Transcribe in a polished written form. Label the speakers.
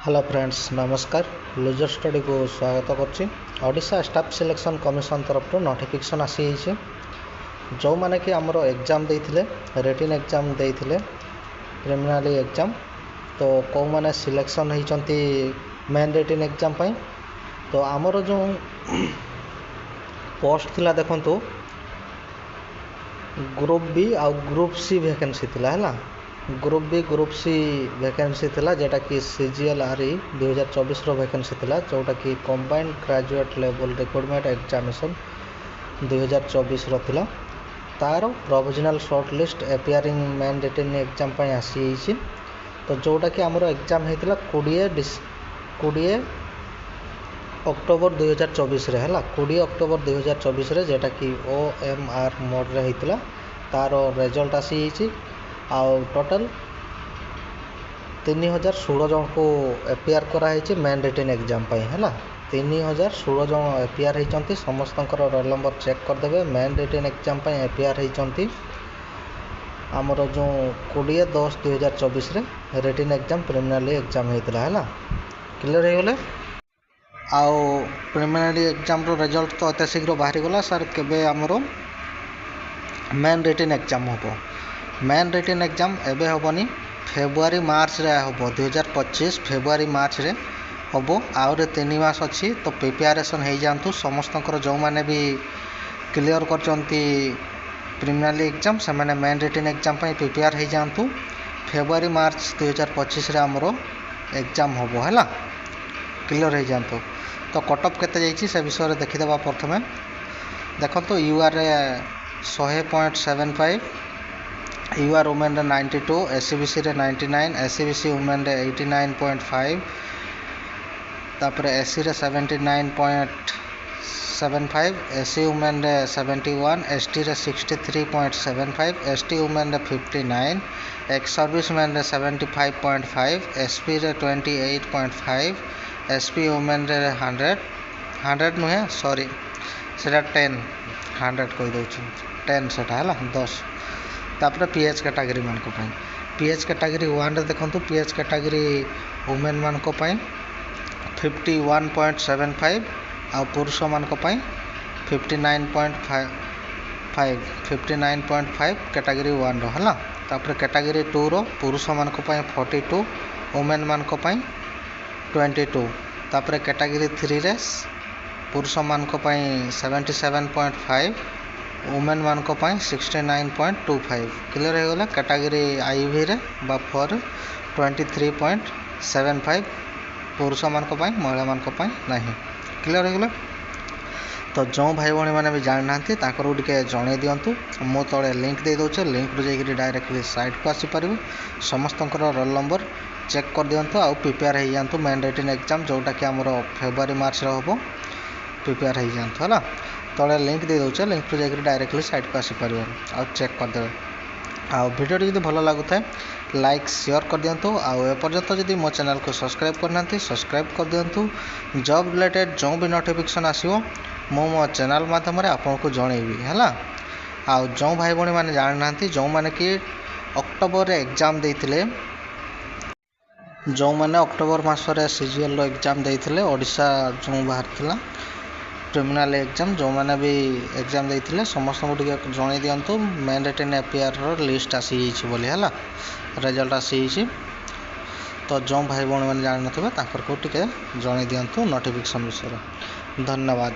Speaker 1: Hello friends नमस्कार लुजर study को स्वागत करछि। ओडिशा स्टाफ सिलेक्शन कमिशन तरफ नोटिफिकेशन आसी जो माने कि हमरो एग्जाम देथिले रिटन एग्जाम देथिले प्रिलिमिनरी एग्जाम तो को माने सिलेक्शन होइचंती मेन रिटन एग्जाम पई। तो हमरो जो पोस्ट थिला देखंतु ग्रुप बी आ ग्रुप सी वैकेंसी थिला हला। Group B group C vacancy थिला जेटा कि CGL-RE 2024 रो वैकेंसी थिला जोटा कि combined graduate level recruitment examination 2024 रो थिला। तार provisional short list appearing main written exam पई आसी। तो जोटा कि हमरो एग्जाम हेतिला 20 अक्टोबर 2024 रे हला। 20 अक्टोबर 2024 रे जेटा कि OMR मोड रे हेतिला। तार रिजल्ट आसी आउ टोटल 3016 जन को एपियर कराई मेन रिटन एग्जाम पई हला। 3016 जन एपियर होती समस्त रोल नंबर चेक करदे। मेन रिटन एग्जाम पई एपियर होती आमर जो 20/10/2024 रे रिटन एग्जाम प्रिलिमिनरी एग्जाम होता है। क्लियर हो गले। आउ प्रिलिमिनरी एग्जाम रो रिजल्ट तो अत शीघ्र बाहरी गला सर केबे आमर मेन रिटन एग्जाम हम। मेन रिटन एग्जाम एबे होबनी फेब्रुआरी मार्च रे होबो। 2025 फेब्रुआरी मार्च रे होबो। आउरे 3 मास अच्छी तो प्रिपेरेसन हो जातु समस्त जो मैंने भी क्लियर करचंती प्रिलिमिनरी एग्जाम से मैंने मेन रिटन एग्जाम पई प्रिपेयर हो जातु। फेब्रुआरी मार्च 2025 रे हमरो एग्जाम होबो हैला। क्लियर हो जातु। तो कटअप केते जाईची से विषय रे देखिदेबा। प्रथमे देखंतु UR 100.75, UR women 92, SCBC 99, SCBC women 89.5, तापर SC 79.75, SC women 71, ST 63.75, ST women 59, ex serviceman 75.5, SP 28.5, SP women 100 नुहे सॉरी सेटा 10 100 कही दउछु 10 सेटा हला 10। तापर PH कैटेगरी मान को पई PH कैटेगरी 1 रे देखंतु PH कैटेगरी वुमेन मान को पई 51.75 आ पुरुष मान को पई 59.5 कैटेगरी 1 रो हला। तापर कैटेगरी 2 रो पुरुष मान को पई 42, वुमेन मान को पई 22। तापर कैटेगरी 3 रे पुरुष मान को पई 77.5, वुमेन मान को पई 69.25। क्लियर हो गला। कैटेगरी IV रे बा 23.75 पुरुष मान को पई महिला मान को पई नहीं। क्लियर हो गला। तो जो भाई भणी मैंने भी जान ना ताकर टिके जणे दियंतु। मो तळे लिंक दे दउछे लिंक रो जाई डायरेक्टली साइट को आसी परिबे। समस्त रोल नंबर चेक कर दियंतु आ प्रिपेयर हो जातु मेन रिटन एग्जाम जोटा कि हमरो फेब्रुआरी मार्च रे होबो। प्रिपेयर हो जातु हला। तळे लिंक दे दउछे लिंक रो जाई डायरेक्टली साइट को आसी परिबे आ चेक कर देबे। आ वीडियो जदि भल लागुता लाइक शेयर कर दियंतु। आ एपर्यंत जदि मो चैनल को सब्सक्राइब करनांती सब्सक्राइब कर दियंतु। जॉब रिलेटेड जो भी नोटिफिकेशन आसीबो मो चैनल माध्यम आपन को जणेबी हैला। आ जो भाई भणी माने जान नांती जो माने कि अक्टोबर रे एग्जाम देथिले जो माने अक्टोबर मास रे CGL रो एग्जाम देथिले ओडिशा जो बाहर थिला प्रिलिमिनरी एग्जाम जो माने भी एग्जाम देथिले समस्त को टिके जणे दियंतु। मेन रिटन एपियर रो लिस्ट आसी हिची बोली हैला रिजल्ट आसी हिची। तो जो भाई भणी माने जान नथिबे ताकर को टिके जणे दियंतु नोटिफिकेशन विषय। धन्यवाद।